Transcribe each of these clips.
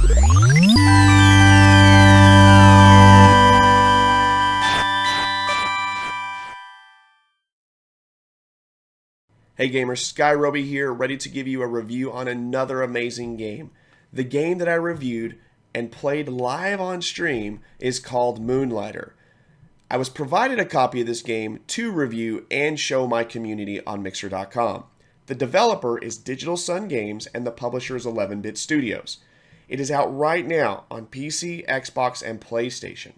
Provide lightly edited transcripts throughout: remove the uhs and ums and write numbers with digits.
Hey gamers, Skyroby here, ready to give you a review on another amazing game. The game that I reviewed and played live on stream is called Moonlighter. I was provided a copy of this game to review and show my community on Mixer.com. The developer is Digital Sun Games and the publisher is 11-Bit Studios. It is out right now on PC, Xbox, and PlayStation.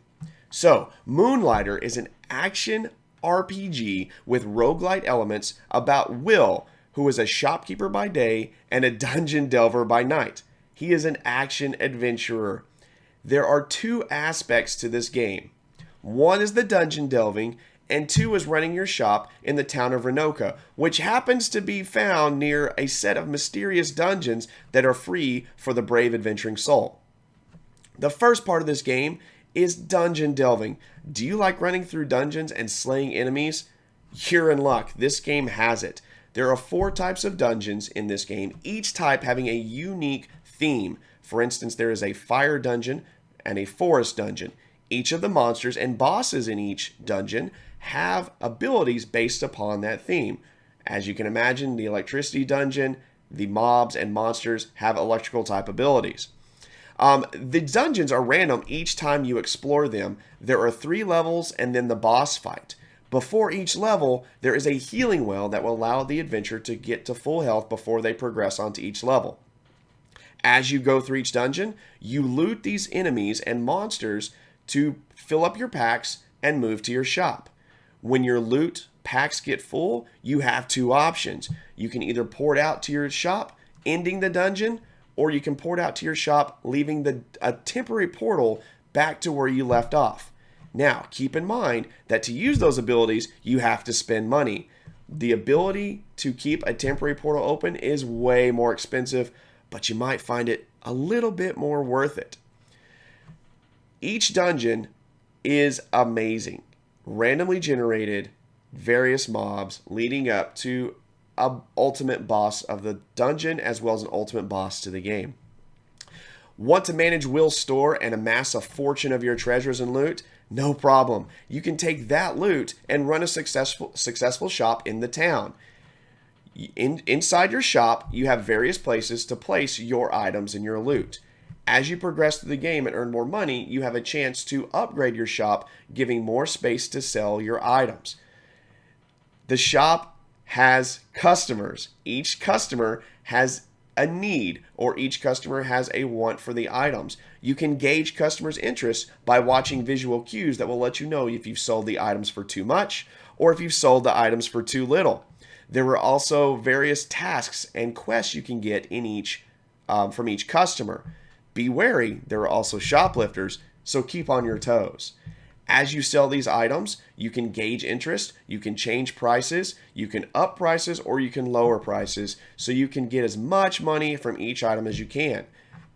So, Moonlighter is an action RPG with roguelite elements about Will, who is a shopkeeper by day and a dungeon delver by night. He is an action adventurer. There are two aspects to this game. One is the dungeon delving, and two is running your shop in the town of Renoka, which happens to be found near a set of mysterious dungeons that are free for the brave adventuring soul. The first part of this game is dungeon delving. Do you like running through dungeons and slaying enemies? You're in luck. This game has it. There are 4 types of dungeons in this game, each type having a unique theme. For instance, there is a fire dungeon and a forest dungeon. Each of the monsters and bosses in each dungeon have abilities based upon that theme. As you can imagine, the electricity dungeon, the mobs and monsters have electrical type abilities. The dungeons are random each time you explore them. There are 3 levels and then the boss fight. Before each level, there is a healing well that will allow the adventurer to get to full health before they progress onto each level. As you go through each dungeon, you loot these enemies and monsters to fill up your packs and move to your shop. When your loot packs get full, you have 2 options. You can either pour it out to your shop, ending the dungeon, or you can pour it out to your shop, leaving a temporary portal back to where you left off. Now, keep in mind that to use those abilities, you have to spend money. The ability to keep a temporary portal open is way more expensive, but you might find it a little bit more worth it. Each dungeon is amazing. Randomly generated various mobs leading up to an ultimate boss of the dungeon as well as an ultimate boss to the game. Want to manage Will's store and amass a fortune of your treasures and loot? No problem. You can take that loot and run a successful shop in the town. Inside your shop, you have various places to place your items and your loot. As you progress through the game and earn more money, you have a chance to upgrade your shop, giving more space to sell your items. The shop has customers. Each customer has a need, or each customer has a want for the items. You can gauge customers' interest by watching visual cues that will let you know if you've sold the items for too much or if you've sold the items for too little. There are also various tasks and quests you can get in from each customer. Be wary, there are also shoplifters, so keep on your toes. As you sell these items, you can gauge interest, you can change prices, you can up prices, or you can lower prices, so you can get as much money from each item as you can.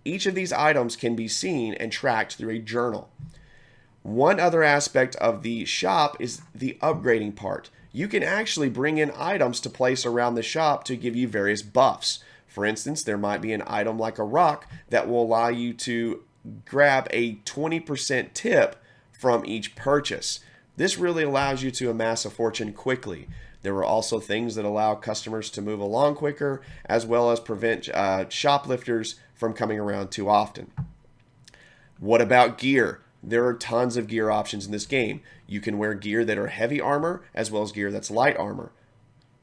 Each of these items can be seen and tracked through a journal. One other aspect of the shop is the upgrading part. You can actually bring in items to place around the shop to give you various buffs. For instance, there might be an item like a rock that will allow you to grab a 20% tip from each purchase. This really allows you to amass a fortune quickly. There are also things that allow customers to move along quicker, as well as prevent shoplifters from coming around too often. What about gear? There are tons of gear options in this game. You can wear gear that are heavy armor, as well as gear that's light armor.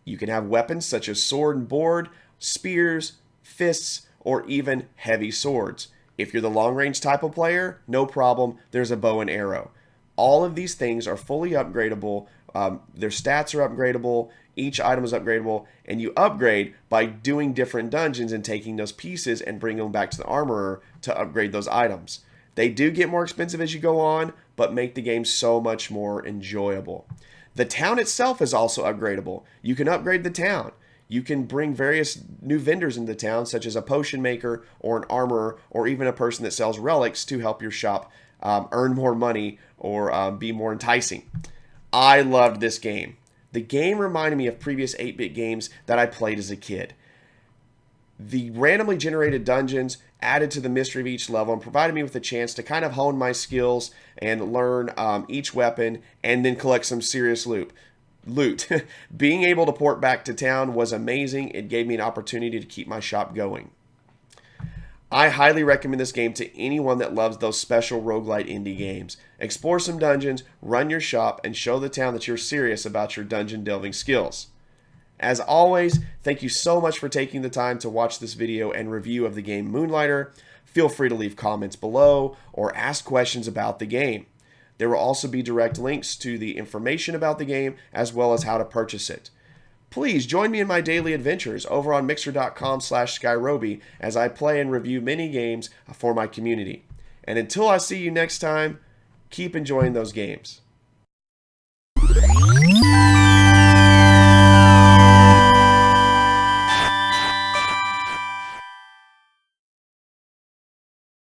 You can have weapons such as sword and board, spears, fists, or even heavy swords. If you're the long-range type of player, no problem, there's a bow and arrow. All of these things are fully upgradable. Their stats are upgradable, each item is upgradable, and you upgrade by doing different dungeons and taking those pieces and bringing them back to the armorer to upgrade those items. They do get more expensive as you go on, but make the game so much more enjoyable. The town itself is also upgradable. You can upgrade the town. You can bring various new vendors into town, such as a potion maker or an armorer or even a person that sells relics to help your shop earn more money or be more enticing. I loved this game. The game reminded me of previous 8-bit games that I played as a kid. The randomly generated dungeons added to the mystery of each level and provided me with a chance to kind of hone my skills and learn each weapon and then collect some serious loot. Being able to port back to town was amazing. It gave me an opportunity to keep my shop going. I highly recommend this game to anyone that loves those special roguelite indie games. Explore some dungeons, run your shop, and show the town that you're serious about your dungeon delving skills. As always, thank you so much for taking the time to watch this video and review of the game Moonlighter. Feel free to leave comments below or ask questions about the game. There will also be direct links to the information about the game as well as how to purchase it. Please join me in my daily adventures over on Mixer.com/Skyroby as I play and review many games for my community. And until I see you next time, keep enjoying those games.